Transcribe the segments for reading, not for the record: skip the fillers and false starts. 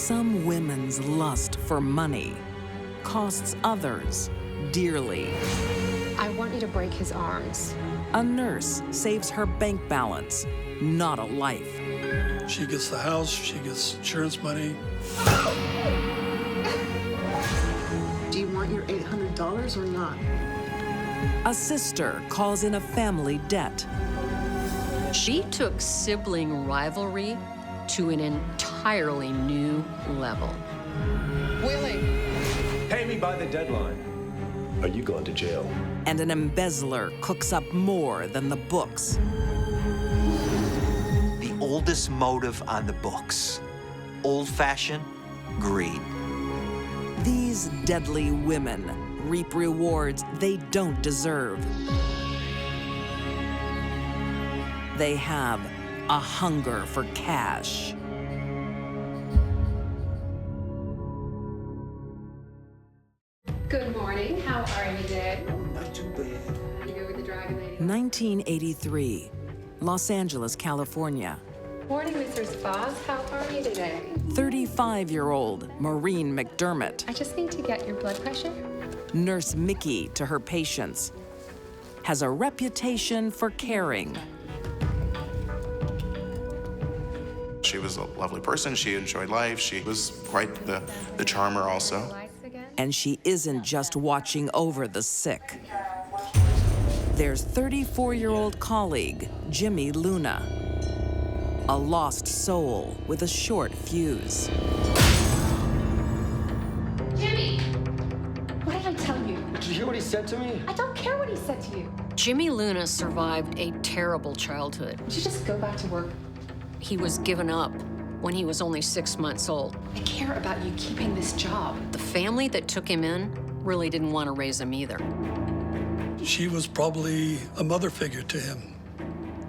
Some women's lust for money costs others dearly. I want you to break his arms. A nurse saves her bank balance, not a life. She gets the house, she gets insurance money. Do you want your $800 or not? A sister calls in a family debt. She took sibling rivalry to an entirely new level. Willie! Pay me by the deadline. Are you going to jail? And an embezzler cooks up more than the books. The oldest motive on the books. Old-fashioned greed. These deadly women reap rewards they don't deserve. They have a hunger for cash. Good morning. How are you today? Not too bad. You go with the dragon lady? 1983, Los Angeles, California. Morning, Mr. Spas. How are you today? 35-year-old Maureen McDermott, I just need to get your blood pressure. Nurse Mickey to her patients, has a reputation for caring. She was a lovely person. She enjoyed life. She was quite the charmer also. Lights again? And she isn't just watching over the sick. There's 34-year-old colleague, Jimmy Luna, a lost soul with a short fuse. Jimmy! What did I tell you? Did you hear what he said to me? I don't care what he said to you. Jimmy Luna survived a terrible childhood. Would you just go back to work? He was given up when he was only 6 months old. I care about you keeping this job. The family that took him in really didn't want to raise him either. She was probably a mother figure to him,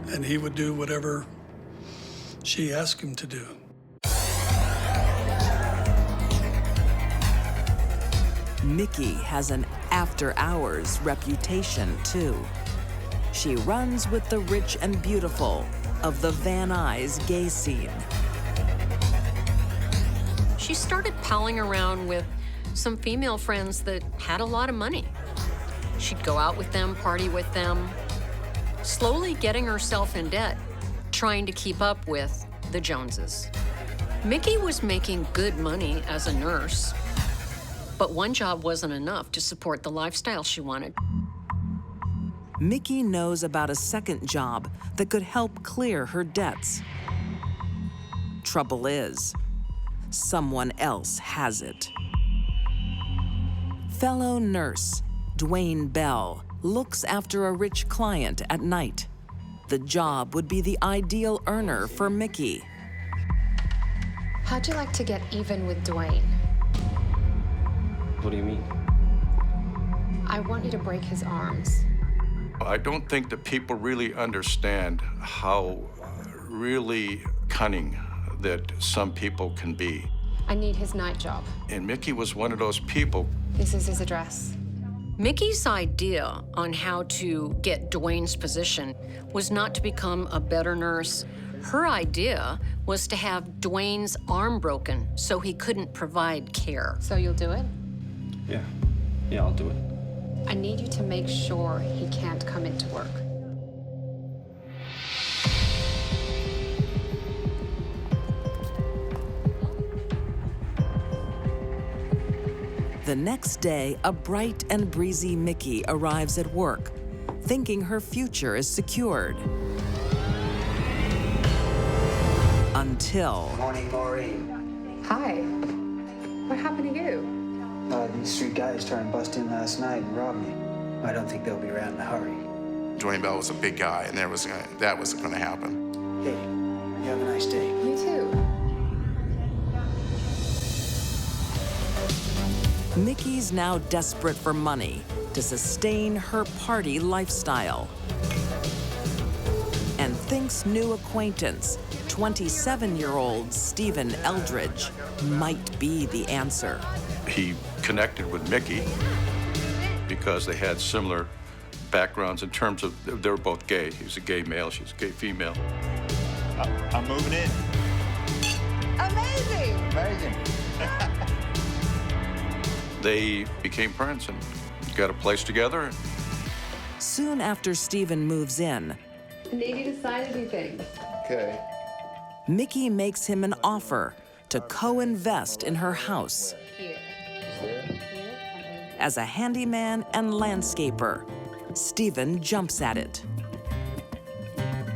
and he would do whatever she asked him to do. Mickey has an after-hours reputation, too. She runs with the rich and beautiful of the Van Nuys gay scene. She started palling around with some female friends that had a lot of money. She'd go out with them, party with them, slowly getting herself in debt, trying to keep up with the Joneses. Mickey was making good money as a nurse, but one job wasn't enough to support the lifestyle she wanted. Mickey knows about a second job that could help clear her debts. Trouble is, someone else has it. Fellow nurse Dwayne Bell looks after a rich client at night. The job would be the ideal earner for Mickey. How'd you like to get even with Dwayne? What do you mean? I want you to break his arms. I don't think that people really understand how really cunning that some people can be. I need his night job. And Mickey was one of those people. This is his address. Mickey's idea on how to get Dwayne's position was not to become a better nurse. Her idea was to have Dwayne's arm broken so he couldn't provide care. So you'll do it? Yeah, I'll do it. I need you to make sure he can't come into work. The next day, a bright and breezy Mickey arrives at work, thinking her future is secured. Until Morning, Maureen. Hi. What happened to you? These three guys tried to bust in last night and rob me. I don't think they'll be around in a hurry. Dwayne Bell was a big guy, and that wasn't going to happen. Hey, you have a nice day. You too. Mickey's now desperate for money to sustain her party lifestyle and thinks new acquaintance, 27-year-old Stephen Eldridge, might be the answer. He connected with Mickey because they had similar backgrounds in terms of they were both gay. He was a gay male, she was a gay female. I'm moving in. Amazing! Amazing. They became friends and got a place together. Soon after Stephen moves in, Need you to sign anything. Okay. Mickey makes him an offer to co-invest in her house as a handyman and landscaper. Stephen jumps at it.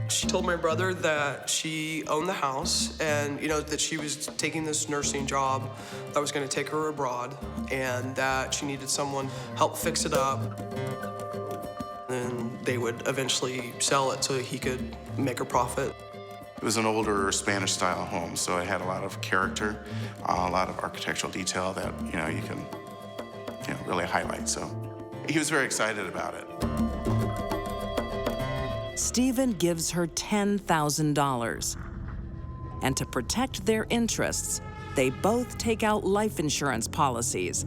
She told my brother that she owned the house and, that she was taking this nursing job that was going to take her abroad and that she needed someone help fix it up. And they would eventually sell it so he could make a profit. It was an older Spanish-style home, so it had a lot of character, a lot of architectural detail that, you can, really highlight. So he was very excited about it. Stephen gives her $10,000. And to protect their interests, they both take out life insurance policies.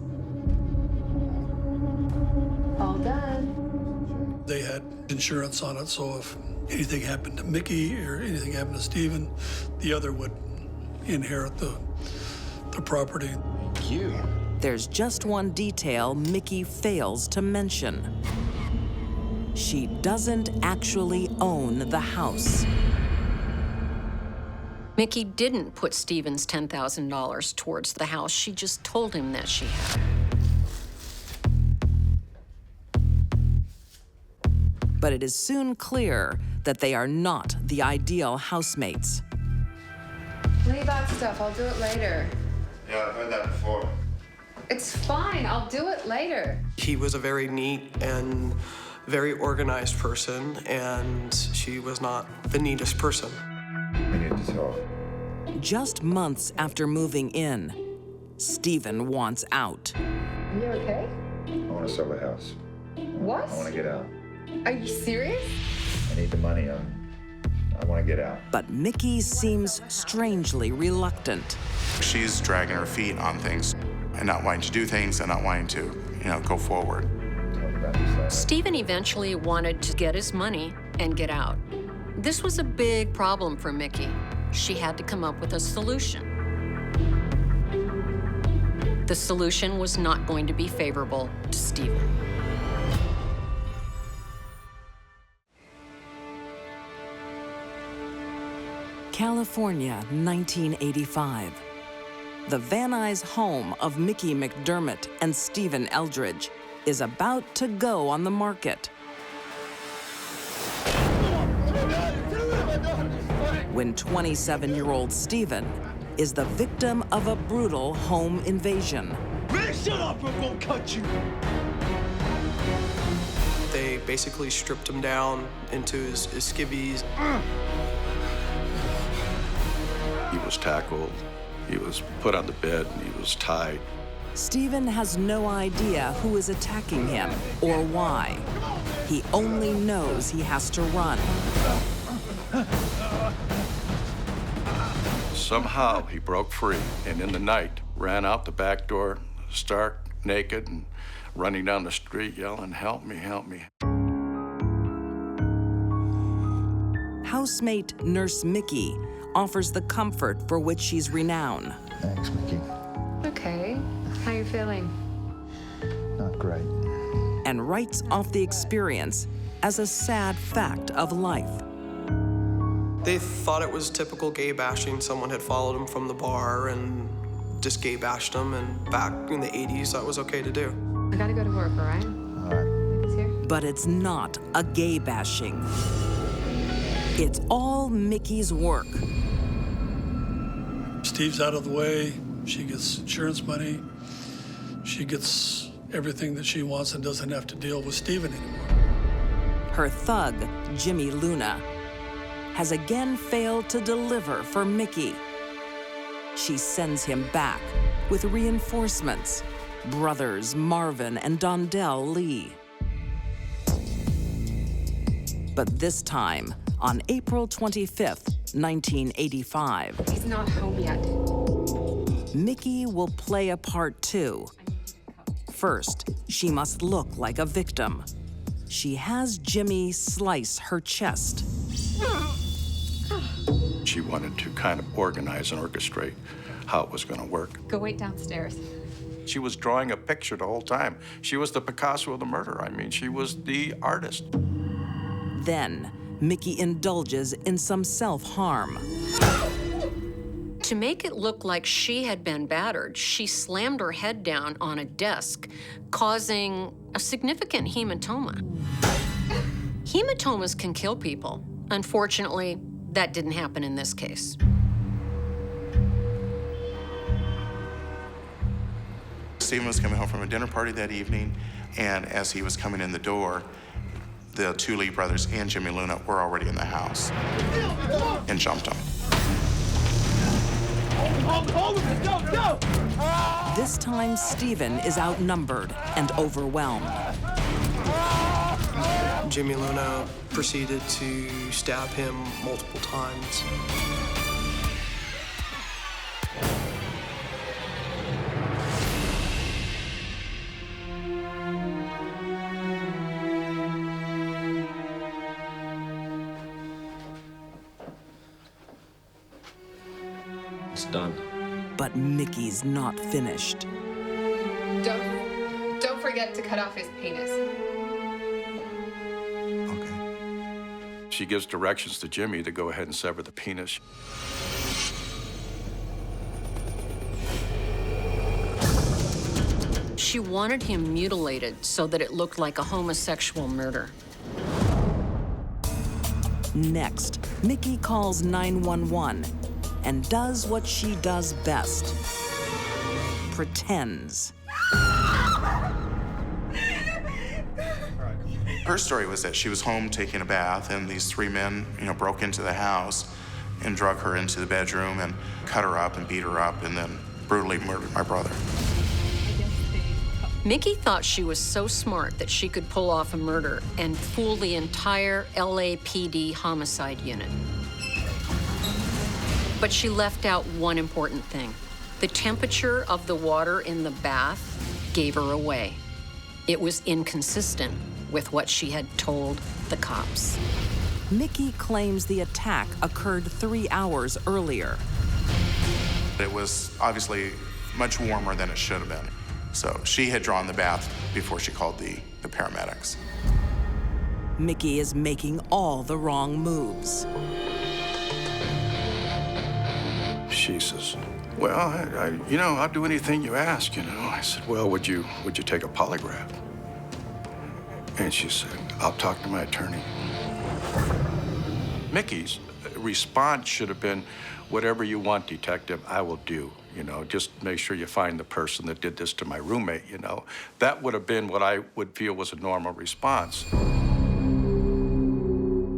All done. They had insurance on it, so if anything happened to Mickey or anything happened to Stephen, the other would inherit the property. Cute. There's just one detail Mickey fails to mention. She doesn't actually own the house. Mickey didn't put Stephen's $10,000 towards the house. She just told him that she had. But it is soon clear that they are not the ideal housemates. Leave out stuff. I'll do it later. Yeah, I've heard that before. It's fine. I'll do it later. He was a very neat and very organized person, and she was not the neatest person. We need to talk. Just months after moving in, Stephen wants out. You okay? I want to sell the house. What? I want to get out. Are you serious? I need the money. I want to get out. But Mickey seems strangely reluctant. She's dragging her feet on things and not wanting to do things and not wanting to, go forward. Talk about this later. Stephen eventually wanted to get his money and get out. This was a big problem for Mickey. She had to come up with a solution. The solution was not going to be favorable to Stephen. California, 1985. The Van Nuys home of Mickey McDermott and Stephen Eldridge is about to go on the market. When 27-year-old Stephen is the victim of a brutal home invasion. Man, shut up, I'm gonna cut you. They basically stripped him down into his skivvies. He was tackled, he was put on the bed, and he was tied. Stephen has no idea who is attacking him or why. He only knows he has to run. Somehow he broke free, and in the night ran out the back door, stark naked, and running down the street yelling, "Help me, help me." Housemate Nurse Mickey offers the comfort for which she's renowned. Thanks, Mickey. Okay. How you feeling? Not great. And writes off the experience as a sad fact of life. They thought it was typical gay bashing. Someone had followed him from the bar and just gay bashed him, and back in the 80s, that was okay to do. I gotta go to work, all right? All right. It's here. But it's not a gay bashing. It's all Mickey's work. Steve's out of the way. She gets insurance money. She gets everything that she wants and doesn't have to deal with Stephen anymore. Her thug, Jimmy Luna, has again failed to deliver for Mickey. She sends him back with reinforcements, brothers Marvin and Dondell Lee. But this time, on April 25th, 1985, He's not home yet. Mickey will play a part too. First, she must look like a victim. She has Jimmy slice her chest. she wanted to kind of organize and orchestrate how it was going to work. Go wait downstairs. She was drawing a picture the whole time. She was the Picasso of the murder. I mean, she was the artist. Then, Mickey indulges in some self-harm. To make it look like she had been battered, she slammed her head down on a desk, causing a significant hematoma. Hematomas can kill people. Unfortunately, that didn't happen in this case. Stephen was coming home from a dinner party that evening, and as he was coming in the door, the two Lee brothers and Jimmy Luna were already in the house and jumped him. Hold him! Go! This time, Stephen is outnumbered and overwhelmed. Jimmy Luna proceeded to stab him multiple times. It's done. But Mickey's not finished. Don't forget to cut off his penis. She gives directions to Jimmy to go ahead and sever the penis. She wanted him mutilated so that it looked like a homosexual murder. Next, Mickey calls 911 and does what she does best. Pretends. Her story was that she was home taking a bath, and these three men, broke into the house and drug her into the bedroom and cut her up and beat her up and then brutally murdered my brother. Mickey thought she was so smart that she could pull off a murder and fool the entire LAPD homicide unit. But she left out one important thing. The temperature of the water in the bath gave her away. It was inconsistent with what she had told the cops. Mickey claims the attack occurred 3 hours earlier. It was obviously much warmer than it should have been. So she had drawn the bath before she called the paramedics. Mickey is making all the wrong moves. She says, well, I'll do anything you ask, I said, well, would you take a polygraph? And she said, I'll talk to my attorney. Mickey's response should have been, whatever you want, detective, I will do. Just make sure you find the person that did this to my roommate, That would have been what I would feel was a normal response.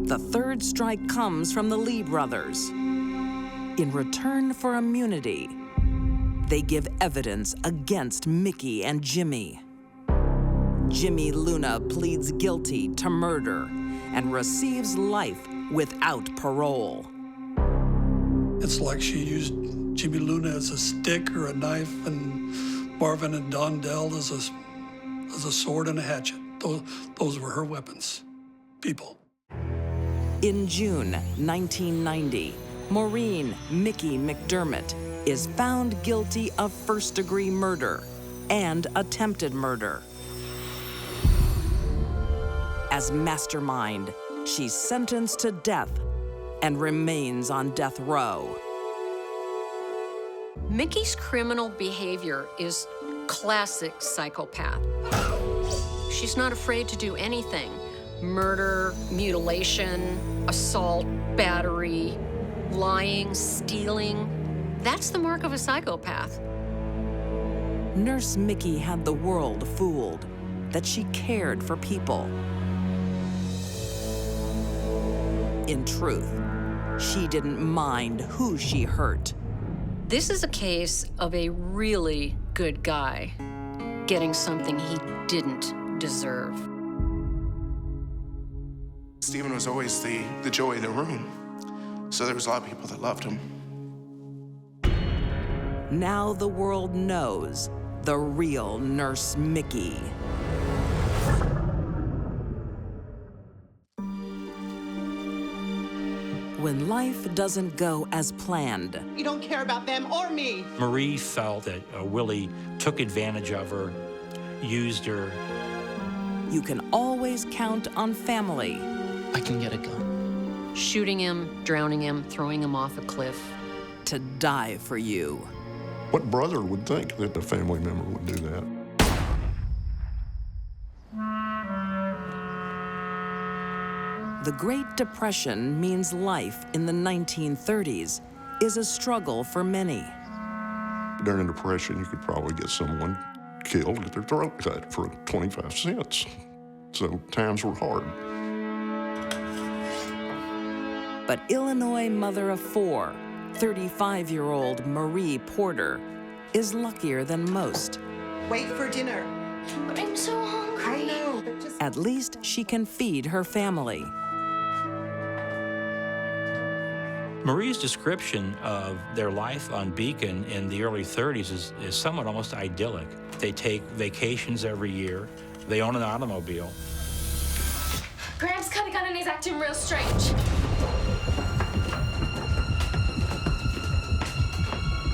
The third strike comes from the Lee brothers. In return for immunity, they give evidence against Mickey and Jimmy. Jimmy Luna pleads guilty to murder and receives life without parole. It's like she used Jimmy Luna as a stick or a knife, and Marvin and Don Dell as a sword and a hatchet. Those were her weapons. People. In June 1990, Maureen Mickey McDermott is found guilty of first-degree murder and attempted murder. As mastermind, she's sentenced to death and remains on death row. Mickey's criminal behavior is classic psychopath. She's not afraid to do anything. Murder, mutilation, assault, battery, lying, stealing. That's the mark of a psychopath. Nurse Mickey had the world fooled that she cared for people. In truth, she didn't mind who she hurt. This is a case of a really good guy getting something he didn't deserve. Stephen was always the joy in the room, so there was a lot of people that loved him. Now the world knows the real Nurse Mickey. when life doesn't go as planned. You don't care about them or me. Marie felt that Willie took advantage of her, used her. You can always count on family. I can get a gun. Shooting him, drowning him, throwing him off a cliff. To die for you. What brother would think that a family member would do that? The Great Depression means life in the 1930s is a struggle for many. During the Depression, you could probably get someone killed, get their throat cut for 25 cents. So times were hard. But Illinois mother of four, 35-year-old Marie Porter, is luckier than most. Wait for dinner. But I'm so hungry. I know, but just... At least she can feed her family. Marie's description of their life on Beacon in the early 30s is somewhat almost idyllic. They take vacations every year. They own an automobile. Gramps got a gun and he's acting real strange.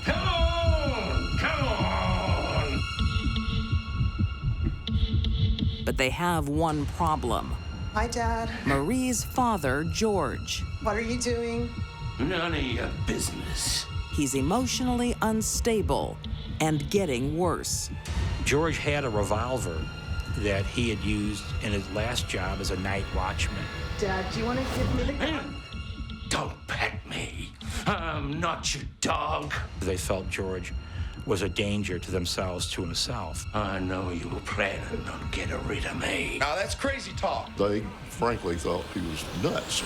Come on! But they have one problem. Hi, Dad. Marie's father, George. What are you doing? None of your business. He's emotionally unstable and getting worse. George had a revolver that he had used in his last job as a night watchman. Dad, do you want to give me the gun? Don't pet me. I'm not your dog. They felt George was a danger to themselves, to himself. I know you were planning on getting rid of me. Now that's crazy talk. They frankly thought he was nuts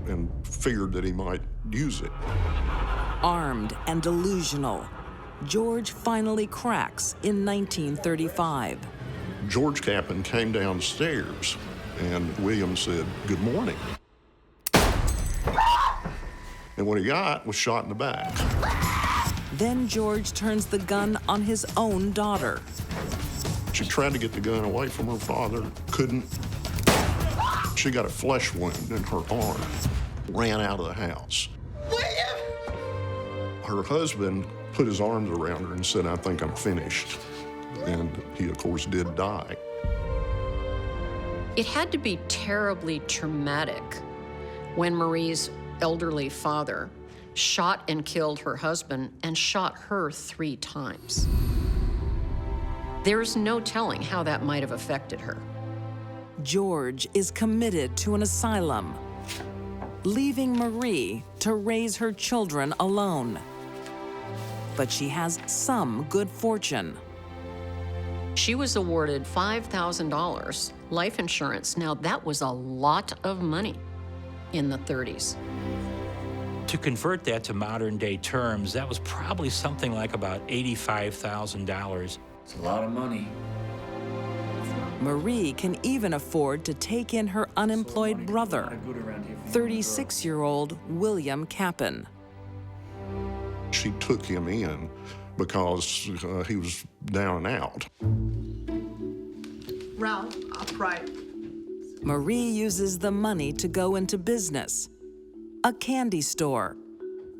and figured that he might use it. Armed and delusional, George finally cracks in 1935. George Captain came downstairs and William said, "Good morning." And what he got was shot in the back. Then George turns the gun on his own daughter. She tried to get the gun away from her father, couldn't. She got a flesh wound in her arm, ran out of the house. William! Her husband put his arms around her and said, "I think I'm finished." And he, of course, did die. It had to be terribly traumatic when Marie's elderly father shot and killed her husband and shot her 3 times. There's no telling how that might have affected her. George is committed to an asylum, leaving Marie to raise her children alone. But she has some good fortune. She was awarded $5,000 life insurance. Now, that was a lot of money in the 30s. To convert that to modern day terms, that was probably something like about $85,000. It's a lot of money. Marie can even afford to take in her unemployed brother, 36-year-old William Capon. She took him in because he was down and out. Ralph, upright. Marie uses the money to go into business, a candy store,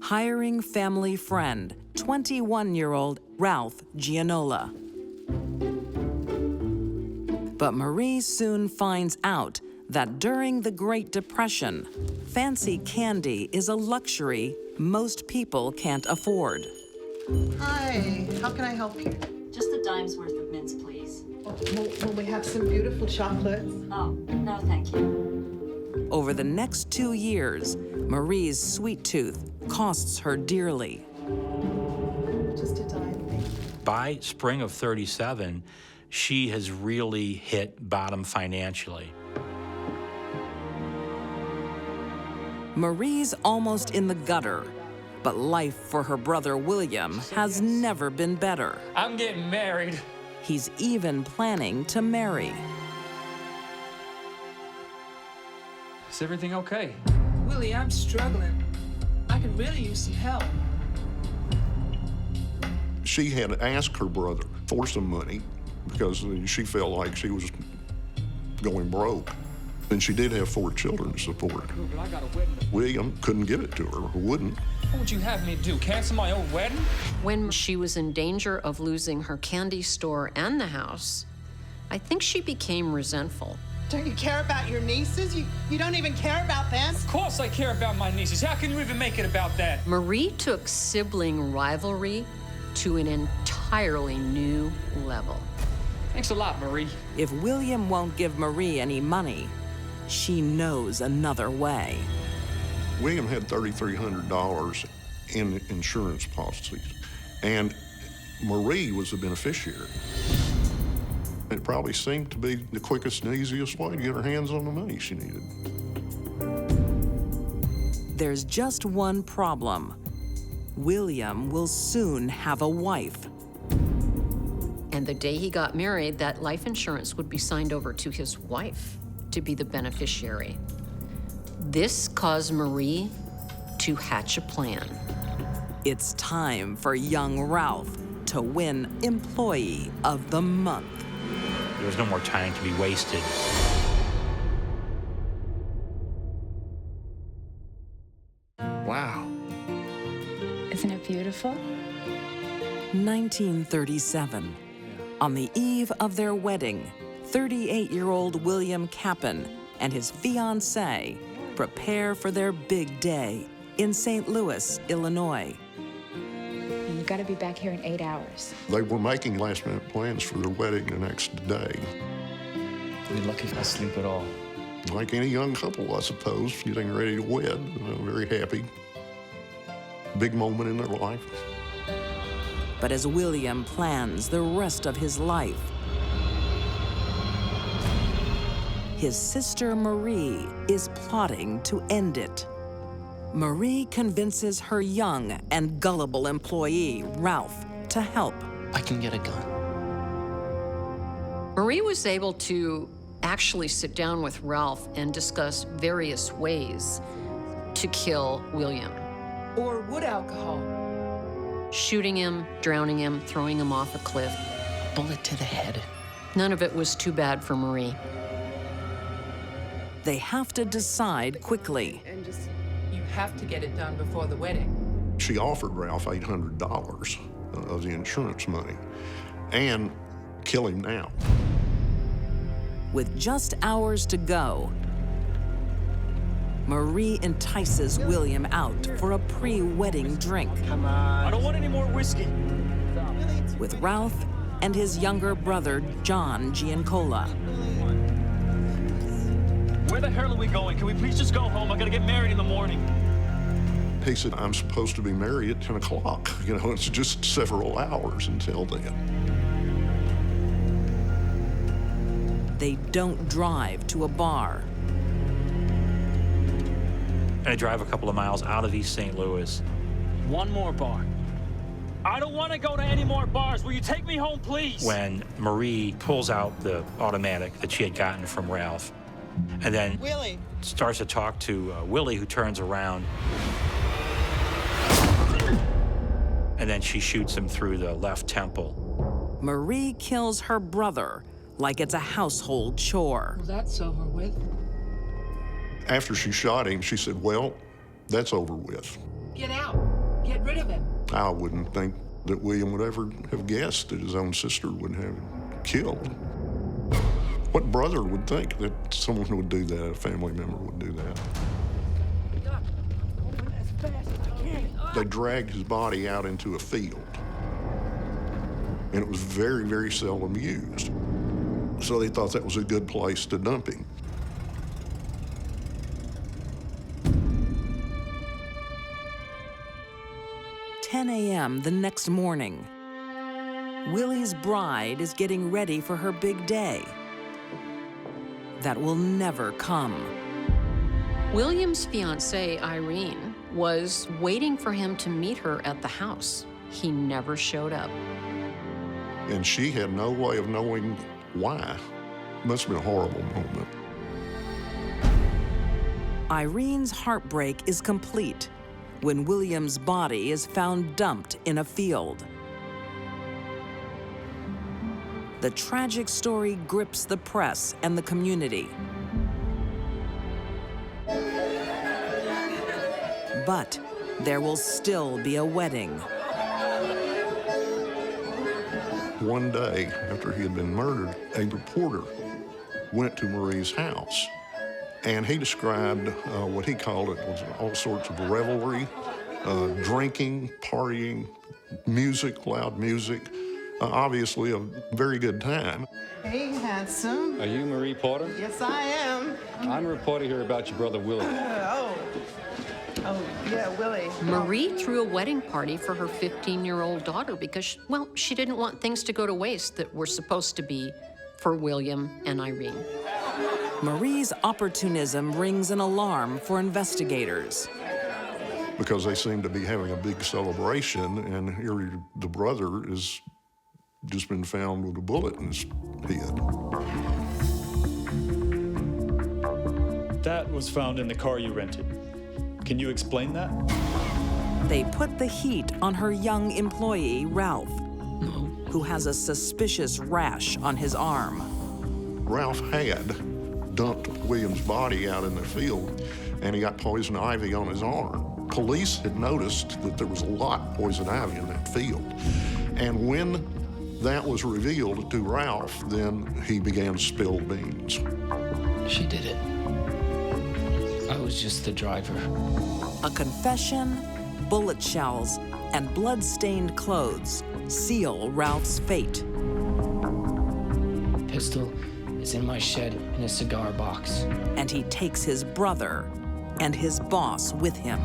hiring family friend, 21-year-old Ralph Gianola. But Marie soon finds out that during the Great Depression, fancy candy is a luxury most people can't afford. Hi, how can I help you? Just a dime's worth of mints, please. Will we have some beautiful chocolates? Oh, no, thank you. Over the next 2 years, Marie's sweet tooth costs her dearly. Just a dime. By spring of 37, she has really hit bottom financially. Marie's almost in the gutter, but life for her brother William has never been better. I'm getting married. He's even planning to marry. Is everything okay? Willie, I'm struggling. I could really use some help. She had asked her brother for some money because she felt like she was going broke. And she did have 4 children to support. William couldn't give it to her, or wouldn't. What would you have me do, cancel my own wedding? When she was in danger of losing her candy store and the house, I think she became resentful. Don't you care about your nieces? You don't even care about them? Of course I care about my nieces. How can you even make it about that? Marie took sibling rivalry to an entirely new level. Thanks a lot, Marie. If William won't give Marie any money, she knows another way. William had $3,300 in insurance policies, and Marie was the beneficiary. It probably seemed to be the quickest and easiest way to get her hands on the money she needed. There's just one problem. William will soon have a wife. And the day he got married, that life insurance would be signed over to his wife to be the beneficiary. This caused Marie to hatch a plan. It's time for young Ralph to win Employee of the Month. There's no more time to be wasted. Wow. Isn't it beautiful? 1937. On the eve of their wedding, 38-year-old William Capon and his fiancée prepare for their big day in St. Louis, Illinois. You gotta be back here in 8 hours. They were making last-minute plans for their wedding the next day. You're lucky if I sleep at all. Like any young couple, I suppose, getting ready to wed, very happy. Big moment in their life. But as William plans the rest of his life, his sister Marie is plotting to end it. Marie convinces her young and gullible employee, Ralph, to help. I can get a gun. Marie was able to actually sit down with Ralph and discuss various ways to kill William. Or wood alcohol? Shooting him, drowning him, throwing him off a cliff. Bullet to the head. None of it was too bad for Marie. They have to decide quickly. And just, you have to get it done before the wedding. She offered Ralph $800 of the insurance money and kill him now. With just hours to go, Marie entices William out for a pre-wedding drink. Come on. I don't want any more whiskey. With Ralph and his younger brother, John Giancola. Where the hell are we going? Can we please just go home? I gotta get married in the morning. He said, I'm supposed to be married at 10 o'clock. You know, it's just several hours until then. They don't drive to a bar. And I drive a couple of miles out of East St. Louis. One more bar. I don't want to go to any more bars. Will you take me home, please? When Marie pulls out the automatic that she had gotten from Ralph, and then Willie starts to talk to Willie, who turns around. And then she shoots him through the left temple. Marie kills her brother like it's a household chore. Well, that's over with. After she shot him, she said, well, that's over with. Get out. Get rid of him. I wouldn't think that William would ever have guessed that his own sister would have him killed. What brother would think that someone would do that, a family member would do that? They dragged his body out into a field, and it was very, very seldom used. So they thought that was a good place to dump him. At 10 a.m. the next morning, Willie's bride is getting ready for her big day. That will never come. William's fiancée, Irene, was waiting for him to meet her at the house. He never showed up. And she had no way of knowing why. Must have been a horrible moment. Irene's heartbreak is complete when William's body is found dumped in a field. The tragic story grips the press and the community. But there will still be a wedding. One day after he had been murdered, a reporter went to Marie's house, and he described what he called it was all sorts of revelry, drinking, partying, music, loud music, obviously a very good time. Hey, handsome. Are you Marie Porter? Yes, I am. I'm a reporter here about your brother, Willie. Oh, yeah, Willie. Marie threw a wedding party for her 15-year-old daughter because, well, she didn't want things to go to waste that were supposed to be for William and Irene. Marie's opportunism rings an alarm for investigators. Because they seem to be having a big celebration, and here the brother has just been found with a bullet in his head. That was found in the car you rented. Can you explain that? They put the heat on her young employee, Ralph, who has a suspicious rash on his arm. Ralph had dumped William's body out in the field, and he got poison ivy on his arm. Police had noticed that there was a lot of poison ivy in that field. And when that was revealed to Ralph, then he began to spill beans. She did it. I was just the driver. A confession, bullet shells, and blood-stained clothes seal Ralph's fate. Pistol is in my shed in a cigar box. And he takes his brother and his boss with him.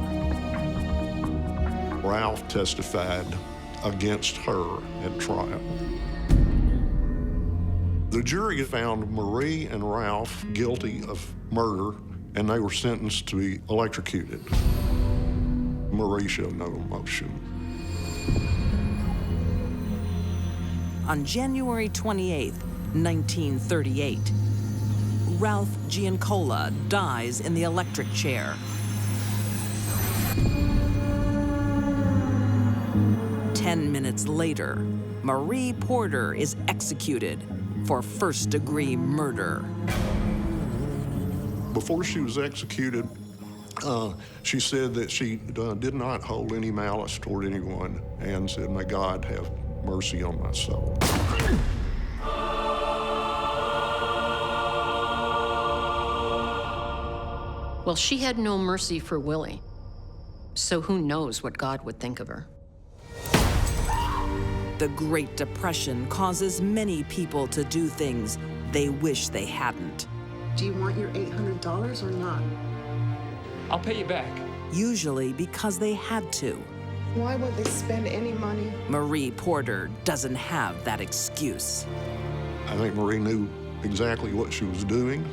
Ralph testified against her at trial. The jury found Marie and Ralph guilty of murder, and they were sentenced to be electrocuted. Marie showed no emotion. On January 28, 1938, Ralph Giancola dies in the electric chair. 10 minutes later, Marie Porter is executed for first-degree murder. Before she was executed, she said that she did not hold any malice toward anyone and said, "May God have mercy on my soul." Well, she had no mercy for Willie, so who knows what God would think of her. The Great Depression causes many people to do things they wish they hadn't. Do you want your $800 or not? I'll pay you back. Usually because they had to. Why would they spend any money? Marie Porter doesn't have that excuse. I think Marie knew exactly what she was doing.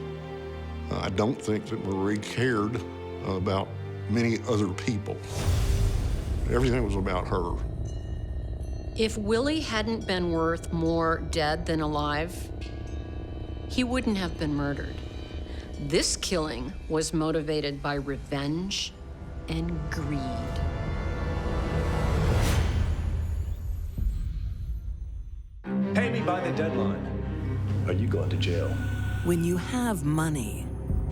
I don't think that Marie cared about many other people. Everything was about her. If Willie hadn't been worth more dead than alive, he wouldn't have been murdered. This killing was motivated by revenge and greed. Pay me by the deadline, or you going to jail. When you have money,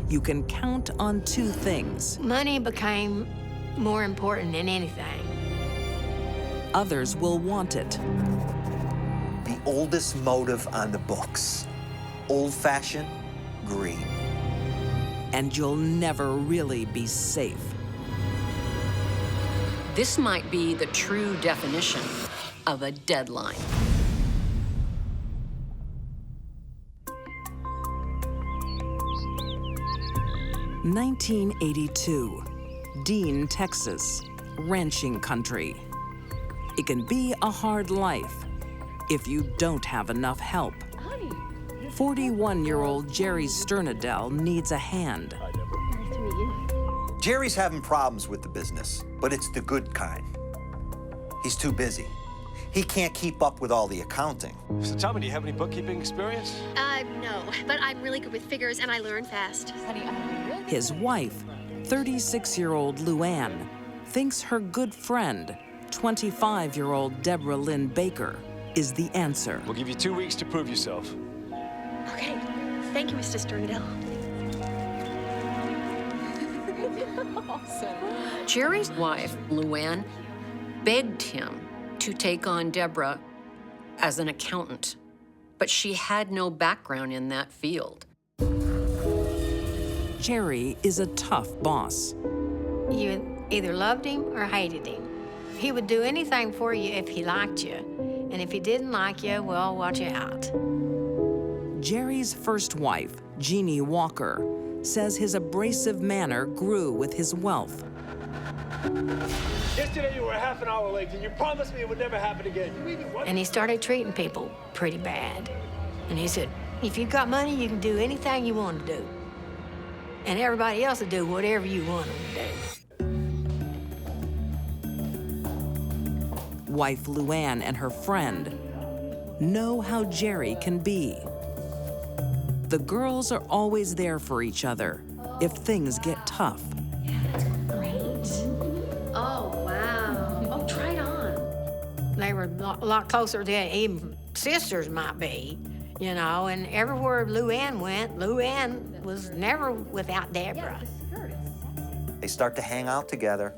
you can count on two things. Money became more important than anything. Others will want it. The oldest motive on the books. Old-fashioned greed. And you'll never really be safe. This might be the true definition of a deadline. (1982), Dean, Texas, ranching country. It can be a hard life if you don't have enough help. 41-year-old Jerry Sternadell needs a hand. Jerry's having problems with the business, but it's the good kind. He's too busy. He can't keep up with all the accounting. So tell me, do you have any bookkeeping experience? No, but I'm really good with figures and I learn fast. His wife, 36-year-old Luann, thinks her good friend, 25-year-old Deborah Lynn Baker, is the answer. We'll give you 2 weeks to prove yourself. Okay, thank you, Mr. Sterndale. Awesome. Jerry's wife, Luann, begged him to take on Deborah as an accountant, but she had no background in that field. Jerry is a tough boss. You either loved him or hated him. He would do anything for you if he liked you. And if he didn't like you, well, watch out. Jerry's first wife, Jeannie Walker, says his abrasive manner grew with his wealth. Yesterday you were half an hour late, and you promised me it would never happen again. And he started treating people pretty bad. And he said, if you've got money, you can do anything you want to do. And everybody else will do whatever you want them to do. Wife Luann and her friend know how Jerry can be. The girls are always there for each other if things get tough. Oh, wow. Oh, try it on. They were a lot closer than even sisters might be, you know, and everywhere Luann went, Luann was never without Deborah. They start to hang out together.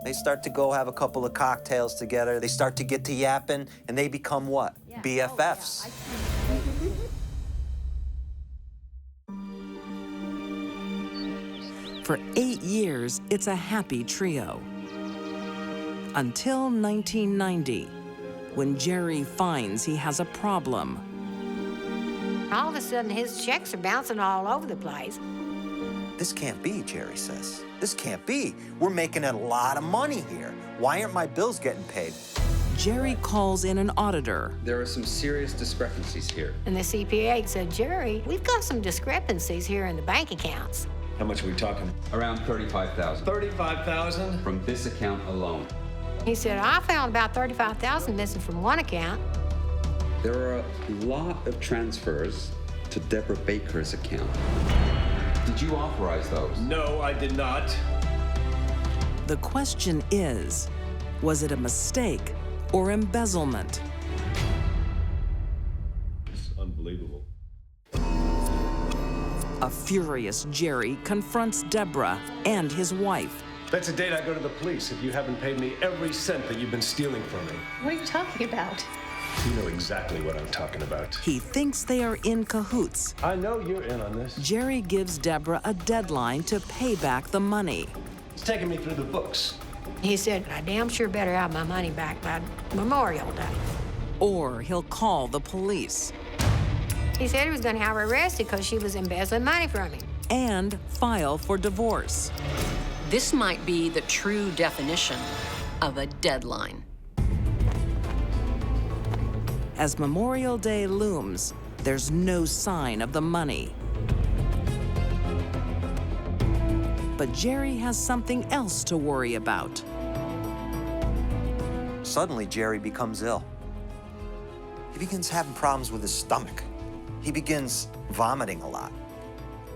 They start to go have a couple of cocktails together. They start to get to yapping, and they become what? BFFs. For 8 years, it's a happy trio. Until 1990, when Jerry finds he has a problem. All of a sudden, his checks are bouncing all over the place. This can't be, Jerry says. This can't be. We're making a lot of money here. Why aren't my bills getting paid? Jerry calls in an auditor. There are some serious discrepancies here. And the CPA said, Jerry, we've got some discrepancies here in the bank accounts. How much are we talking? Around $35,000. $35,000? From this account alone. He said, I found about $35,000 missing from one account. There are a lot of transfers to Deborah Baker's account. Did you authorize those? No, I did not. The question is, was it a mistake or embezzlement? It's unbelievable. A furious Jerry confronts Deborah and his wife. That's the date I go to the police if you haven't paid me every cent that you've been stealing from me. What are you talking about? You know exactly what I'm talking about. He thinks they are in cahoots. I know you're in on this. Jerry gives Deborah a deadline to pay back the money. It's taking me through the books. He said, I damn sure better have my money back by Memorial Day. Or he'll call the police. He said he was going to have her arrested because she was embezzling money from him. And file for divorce. This might be the true definition of a deadline. As Memorial Day looms, there's no sign of the money. But Jerry has something else to worry about. Suddenly, Jerry becomes ill. He begins having problems with his stomach. He begins vomiting a lot.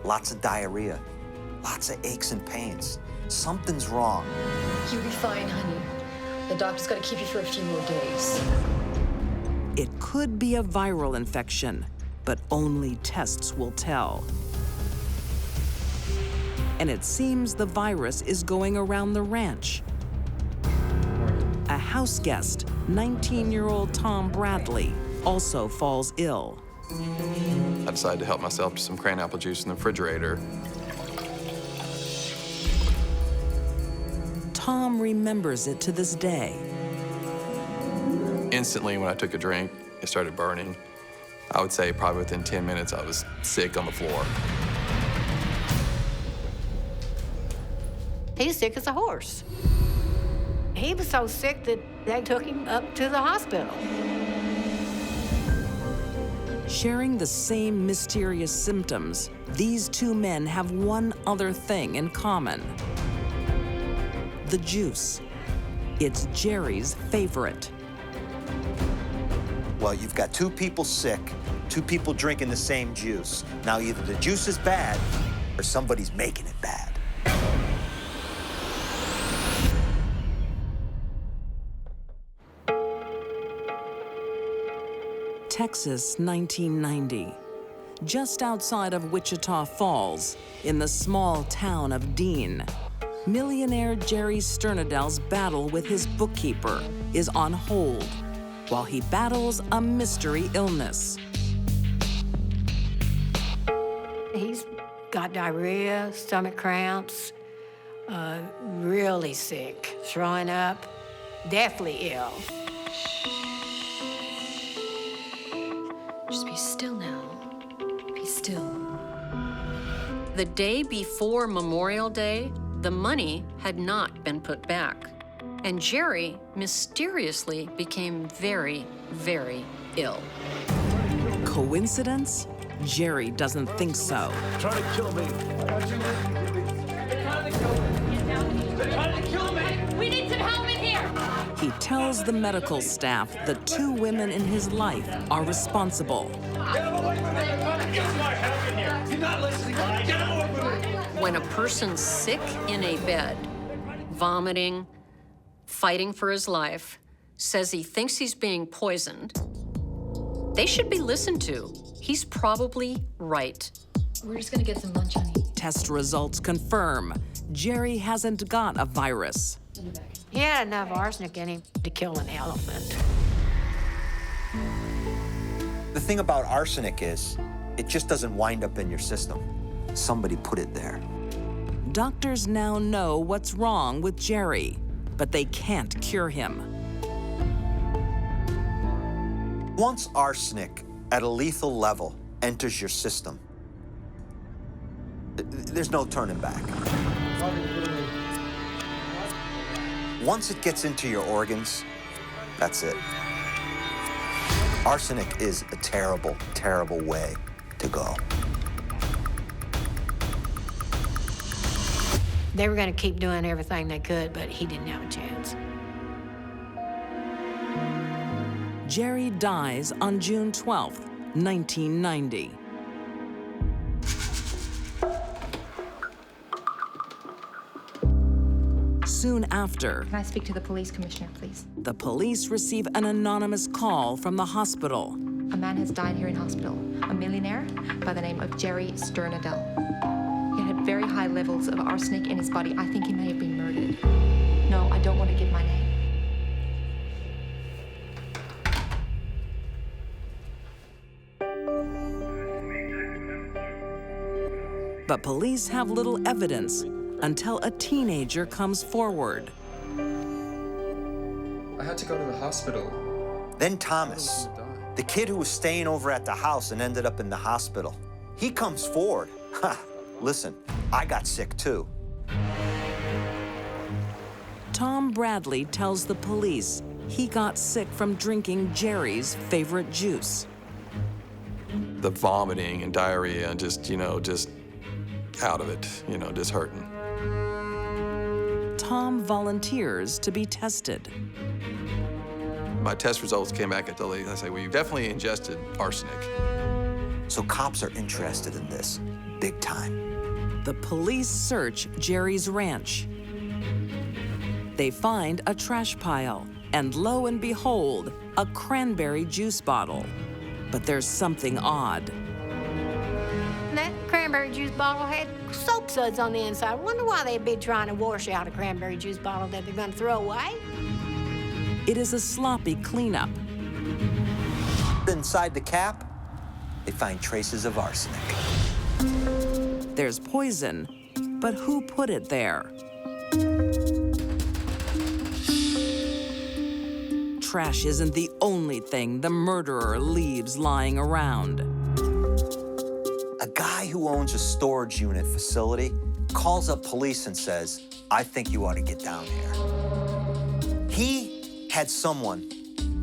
Lots of diarrhea. Lots of aches and pains. Something's wrong. You'll be fine, honey. The doctor's got to keep you for a few more days. It could be a viral infection, but only tests will tell. And it seems the virus is going around the ranch. A house guest, 19-year-old Tom Bradley, also falls ill. I decided to help myself to some cran apple juice in the refrigerator. Tom remembers it to this day. Instantly, when I took a drink, it started burning. I would say probably within 10 minutes, I was sick on the floor. He's sick as a horse. He was so sick that they took him up to the hospital. Sharing the same mysterious symptoms, these two men have one other thing in common. The juice. It's Jerry's favorite. Well, you've got two people sick, two people drinking the same juice. Now, either the juice is bad or somebody's making it bad. Texas, 1990. Just outside of Wichita Falls, in the small town of Dean, millionaire Jerry Sternadel's battle with his bookkeeper is on hold while he battles a mystery illness. He's got diarrhea, stomach cramps, really sick, throwing up, deathly ill. Just be still now. Be still. The day before Memorial Day, the money had not been put back. And Jerry mysteriously became very, very ill. Coincidence? Jerry doesn't think so. Trying to kill me. They're trying to kill me. We need some help in here! He tells the medical staff the two women in his life are responsible. Get him away from me. Get my help in here. You're not listening. Get him away from me. When a person's sick in a bed, vomiting, fighting for his life, says he thinks he's being poisoned, they should be listened to. He's probably right. We're just gonna get some lunch, honey. Test results confirm Jerry hasn't got a virus. He had enough arsenic in him to kill an elephant. The thing about arsenic is, it just doesn't wind up in your system. Somebody put it there. Doctors now know what's wrong with Jerry, but they can't cure him. Once arsenic at a lethal level enters your system, there's no turning back. Once it gets into your organs, that's it. Arsenic is a terrible, terrible way to go. They were going to keep doing everything they could, but he didn't have a chance. Jerry dies on June 12th, 1990. Soon after, Can I speak to the police commissioner, please? the police receive an anonymous call from the hospital. A man has died here in hospital, a millionaire by the name of Jerry Sternadel. He had very high levels of arsenic in his body. I think he may have been murdered. No, I don't want to give my name. But police have little evidence until a teenager comes forward. I had to go to the hospital. Then Thomas, the kid who was staying over at the house and ended up in the hospital, he comes forward. Ha, listen, I got sick too. Tom Bradley tells the police he got sick from drinking Jerry's favorite juice. The vomiting and diarrhea and just out of it, just hurting. Tom volunteers to be tested. My test results came back at the late. I say, well, you definitely ingested arsenic. So cops are interested in this, big time. The police search Jerry's ranch. They find a trash pile, and lo and behold, a cranberry juice bottle. But there's something odd. That cranberry juice bottle had soap suds on the inside. I wonder why they'd be trying to wash out a cranberry juice bottle that they're going to throw away. It is a sloppy cleanup. Inside the cap, they find traces of arsenic. There's poison, but who put it there? Trash isn't the only thing the murderer leaves lying around. A guy who owns a storage unit facility calls up police and says, I think you ought to get down here. He had someone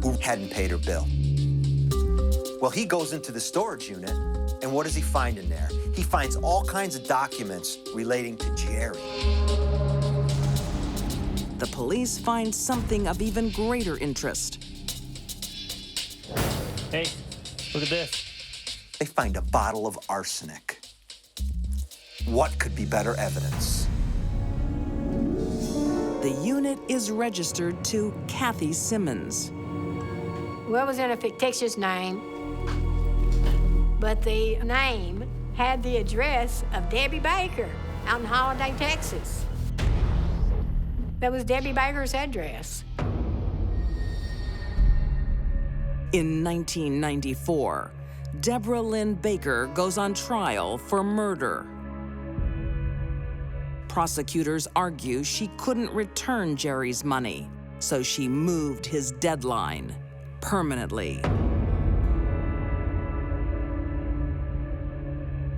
who hadn't paid her bill. Well, he goes into the storage unit, and what does he find in there? He finds all kinds of documents relating to Jerry. The police find something of even greater interest. Hey, look at this. They find a bottle of arsenic. What could be better evidence? The unit is registered to Kathy Simmons. Well, it was in a fictitious name, but the name had the address of Debbie Baker out in Holiday, Texas. That was Debbie Baker's address. In 1994, Deborah Lynn Baker goes on trial for murder. Prosecutors argue she couldn't return Jerry's money, so she moved his deadline permanently.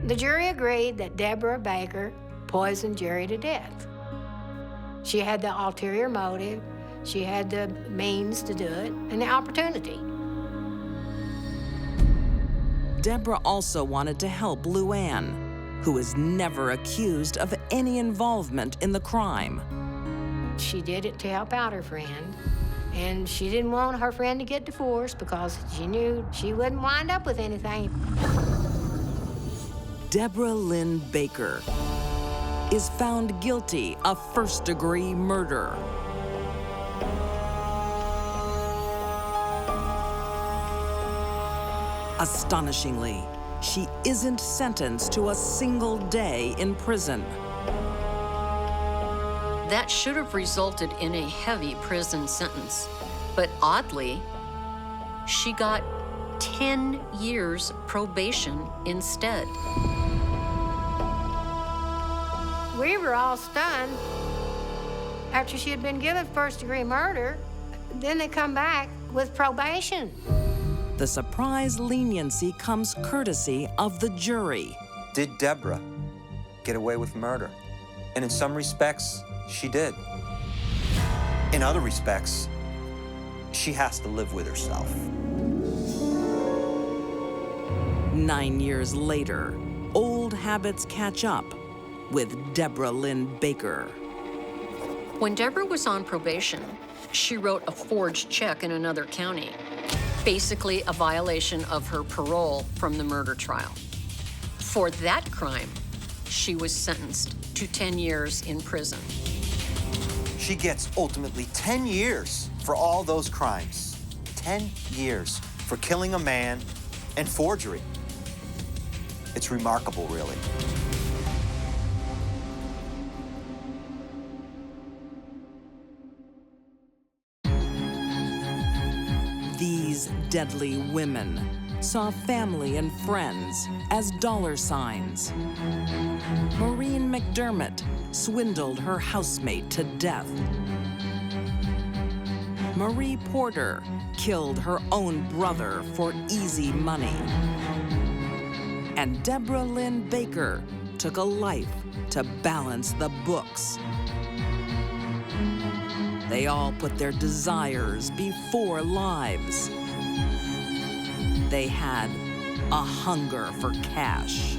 The jury agreed that Deborah Baker poisoned Jerry to death. She had the ulterior motive, she had the means to do it, and the opportunity. Deborah also wanted to help Luann, who was never accused of any involvement in the crime. She did it to help out her friend, and she didn't want her friend to get divorced because she knew she wouldn't wind up with anything. Deborah Lynn Baker is found guilty of first-degree murder. Astonishingly, she isn't sentenced to a single day in prison. That should have resulted in a heavy prison sentence. But oddly, she got 10 years probation instead. We were all stunned. After she had been given first-degree murder, then they come back with probation. The surprise leniency comes courtesy of the jury. Did Deborah get away with murder? And in some respects, she did. In other respects, she has to live with herself. 9 years later, old habits catch up with Deborah Lynn Baker. When Deborah was on probation, she wrote a forged check in another county, basically a violation of her parole from the murder trial. For that crime, she was sentenced to 10 years in prison. She gets ultimately 10 years for all those crimes. 10 years for killing a man and forgery. It's remarkable, really. These deadly women saw family and friends as dollar signs. Maureen McDermott swindled her housemate to death. Marie Porter killed her own brother for easy money. And Deborah Lynn Baker took a life to balance the books. They all put their desires before lives. They had a hunger for cash.